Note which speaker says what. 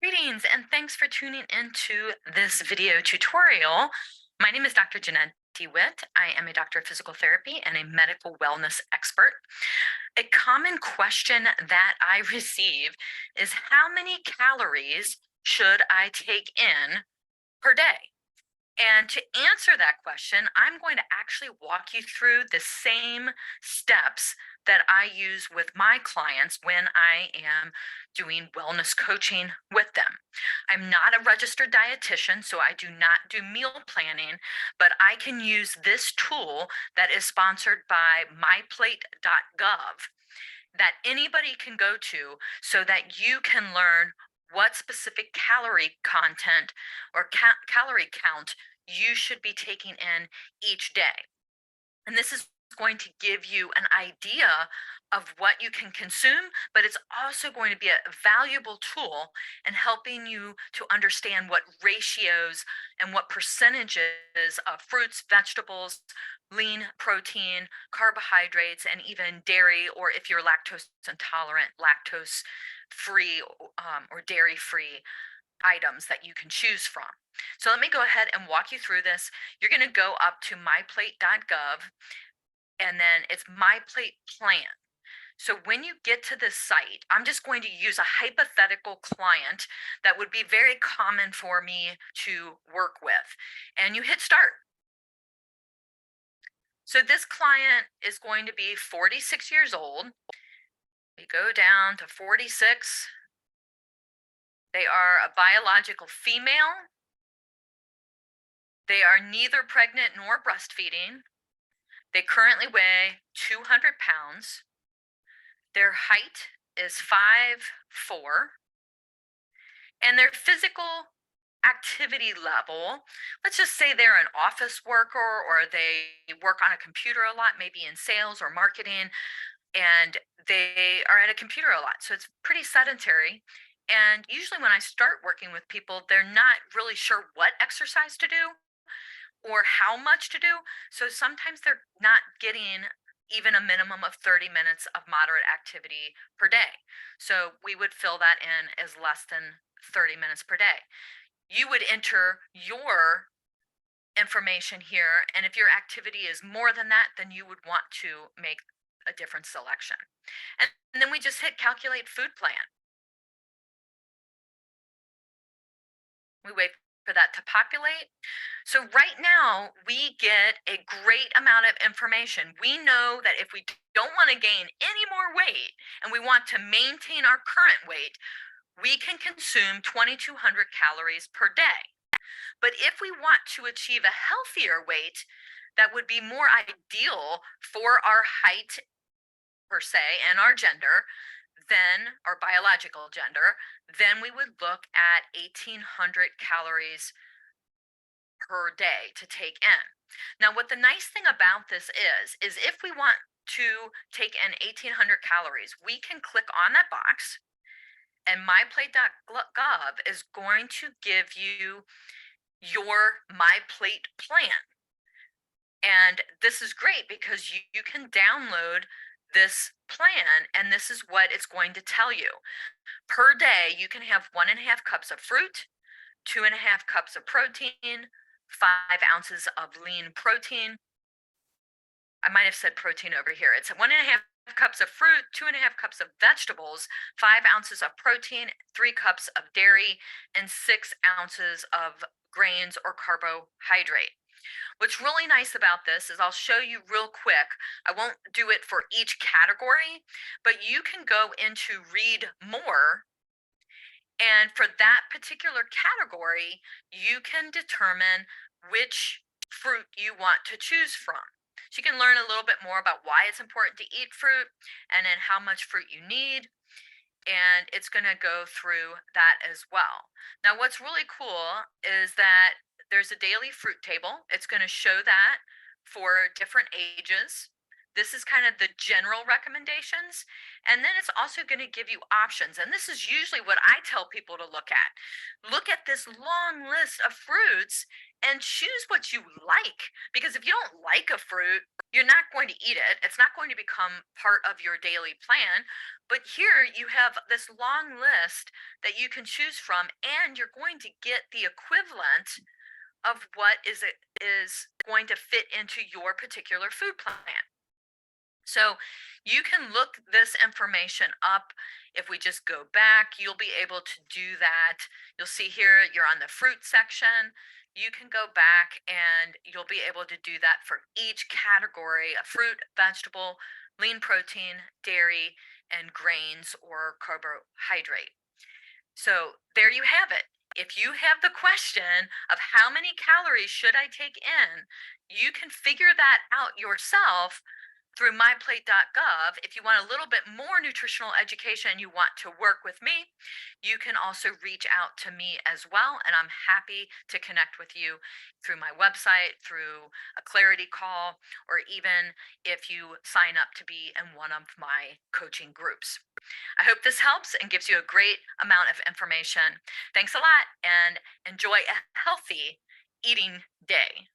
Speaker 1: Greetings and thanks for tuning into this video tutorial. My name is Dr. Jeanette DeWitt. I am a doctor of physical therapy and a medical wellness expert. A common question that I receive is how many calories should I take in per day? And to answer that question, I'm going to actually walk you through the same steps that I use with my clients when I am doing wellness coaching with them. I'm not a registered dietitian, so I do not do meal planning, but I can use this tool that is sponsored by myplate.gov that anybody can go to so that you can learn what specific calorie content or calorie count you should be taking in each day. And this is going to give you an idea of what you can consume, but it's also going to be a valuable tool in helping you to understand what ratios and what percentages of fruits, vegetables, lean protein, carbohydrates, and even dairy, or if you're lactose intolerant, lactose free or dairy free items that you can choose from. So let me go ahead and walk you through this. You're going to go up to myplate.gov and then it's my plate plan. So when you get to this site, I'm just going to use a hypothetical client that would be very common for me to work with. And you hit start. So this client is going to be 46 years old. We go down to 46. They are a biological female. They are neither pregnant nor breastfeeding. They currently weigh 200 pounds. Their height is 5'4", and their physical activity level, let's just say they're an office worker or they work on a computer a lot, maybe in sales or marketing, and they are at a computer a lot. So it's pretty sedentary. And usually when I start working with people, they're not really sure what exercise to do or how much to do. So sometimes they're not getting even a minimum of 30 minutes of moderate activity per day. So we would fill that in as less than 30 minutes per day. You would enter your information here. And if your activity is more than that, then you would want to make a different selection. And then we just hit calculate food plan. We wait for that to populate. So right now, we get a great amount of information. We know that if we don't want to gain any more weight and we want to maintain our current weight, we can consume 2,200 calories per day. But if we want to achieve a healthier weight that would be more ideal for our height per se and our gender, then our biological gender, then we would look at 1,800 calories per day to take in. Now, what the nice thing about this is if we want to take in 1,800 calories, we can click on that box and myplate.gov is going to give you your My Plate plan. And this is great because you can download this plan and this is what it's going to tell you. Per day, you can have 1.5 cups of fruit, 2.5 cups of protein, 5 ounces of lean protein. I might have said protein over here. It's 1.5 cups of fruit, 2.5 cups of vegetables, 5 ounces of protein, 3 cups of dairy, and 6 ounces of grains or carbohydrate. What's really nice about this is I'll show you real quick. I won't do it for each category, but you can go into read more. And for that particular category, you can determine which fruit you want to choose from. So you can learn a little bit more about why it's important to eat fruit and then how much fruit you need. And it's going to go through that as well. Now, what's really cool is that there's a daily fruit table. It's going to show that for different ages. This is kind of the general recommendations. And then it's also going to give you options. And this is usually what I tell people to look at. Look at this long list of fruits and choose what you like. Because if you don't like a fruit, you're not going to eat it. It's not going to become part of your daily plan. But here you have this long list that you can choose from, and you're going to get the equivalent of what is going to fit into your particular food plan. So you can look this information up. If we just go back, you'll be able to do that. You'll see here you're on the fruit section. You can go back and you'll be able to do that for each category of fruit, vegetable, lean protein, dairy, and grains or carbohydrate. So there you have it. If you have the question of how many calories should I take in, you can figure that out yourself through myplate.gov. If you want a little bit more nutritional education and you want to work with me, you can also reach out to me as well. And I'm happy to connect with you through my website, through a clarity call, or even if you sign up to be in one of my coaching groups. I hope this helps and gives you a great amount of information. Thanks a lot and enjoy a healthy eating day.